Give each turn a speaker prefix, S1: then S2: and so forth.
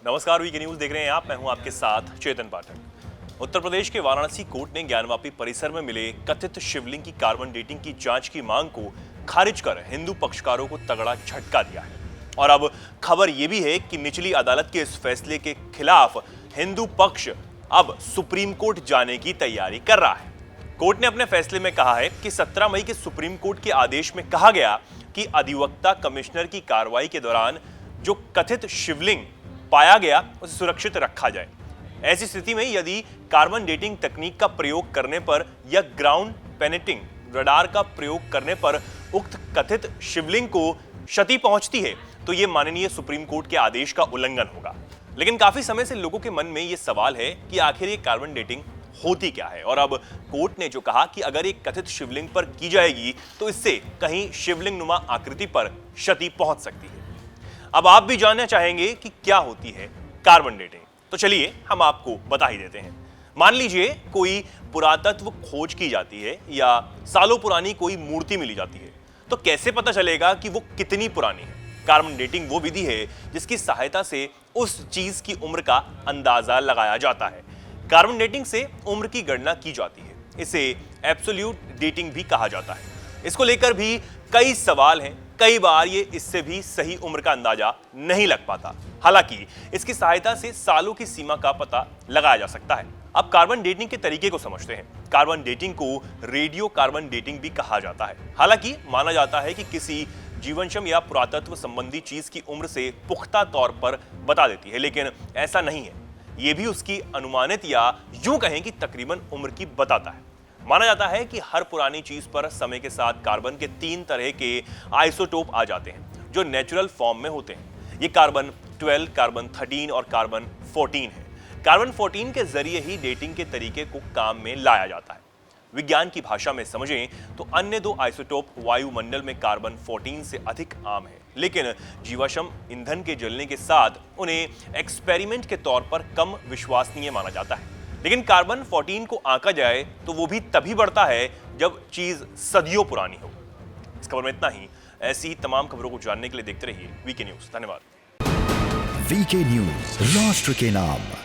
S1: नमस्कार, VK news देख रहे हैं आप। मैं हूं आपके साथ चेतन पाठक। उत्तर प्रदेश के वाराणसी कोर्ट ने ज्ञानवापी परिसर में मिले कथित शिवलिंग की कार्बन डेटिंग की जांच की मांग को खारिज कर हिंदू पक्षकारों को तगड़ा झटका दिया है। और अब खबर यह भी है कि निचली अदालत के इस फैसले के खिलाफ हिंदू पक्ष अब सुप्रीम कोर्ट जाने की तैयारी कर रहा है। कोर्ट ने अपने फैसले में कहा है कि 17 मई के सुप्रीम कोर्ट के आदेश में कहा गया कि अधिवक्ता कमिश्नर की कार्रवाई के दौरान जो कथित शिवलिंग पाया गया उसे सुरक्षित रखा जाए। ऐसी स्थिति में यदि कार्बन डेटिंग तकनीक का प्रयोग करने पर या ग्राउंड पेनेटिंग रडार का प्रयोग करने पर उक्त कथित शिवलिंग को क्षति पहुंचती है तो यह माननीय सुप्रीम कोर्ट के आदेश का उल्लंघन होगा। लेकिन काफी समय से लोगों के मन में यह सवाल है कि आखिर ये कार्बन डेटिंग होती क्या है। और अब कोर्ट ने जो कहा कि अगर एक कथित शिवलिंग पर की जाएगी तो इससे कहीं शिवलिंग नुमा आकृति पर क्षति पहुंच सकती है। अब आप भी जानना चाहेंगे कि क्या होती है कार्बन डेटिंग, तो चलिए हम आपको बता ही देते हैं। मान लीजिए कोई पुरातत्व खोज की जाती है या सालों पुरानी कोई मूर्ति मिली जाती है, तो कैसे पता चलेगा कि वो कितनी पुरानी है। कार्बन डेटिंग वो विधि है जिसकी सहायता से उस चीज की उम्र का अंदाजा लगाया जाता है। कार्बन डेटिंग से उम्र की गणना की जाती है। इसे एब्सोल्यूट डेटिंग भी कहा जाता है। इसको लेकर भी कई सवाल हैं। कई बार ये इससे भी सही उम्र का अंदाजा नहीं लग पाता। हालांकि इसकी सहायता से सालों की सीमा का पता लगाया जा सकता है। अब कार्बन डेटिंग के तरीके को समझते हैं। कार्बन डेटिंग को रेडियो कार्बन डेटिंग भी कहा जाता है। हालांकि माना जाता है कि किसी जीवाश्म या पुरातत्व संबंधी चीज की उम्र से पुख्ता तौर पर बता देती है, लेकिन ऐसा नहीं है। यह भी उसकी अनुमानित या यूं कहें कि तकरीबन उम्र की बताता है। माना जाता है कि हर पुरानी चीज पर समय के साथ कार्बन के 3 तरह के आइसोटोप आ जाते हैं जो नेचुरल फॉर्म में होते हैं। ये कार्बन 12, कार्बन 13 और कार्बन 14 है। कार्बन 14 के जरिए ही डेटिंग के तरीके को काम में लाया जाता है। विज्ञान की भाषा में समझें तो अन्य 2 आइसोटोप वायुमंडल में कार्बन 14 से अधिक आम है, लेकिन जीवाश्म ईंधन के जलने के साथ उन्हें एक्सपेरिमेंट के तौर पर कम विश्वसनीय माना जाता है। लेकिन कार्बन 14 को आंका जाए तो वो भी तभी बढ़ता है जब चीज सदियों पुरानी हो। इस खबर में इतना ही। ऐसी ही तमाम खबरों को जानने के लिए देखते रहिए वीके न्यूज। धन्यवाद।
S2: वीके न्यूज, राष्ट्र के नाम।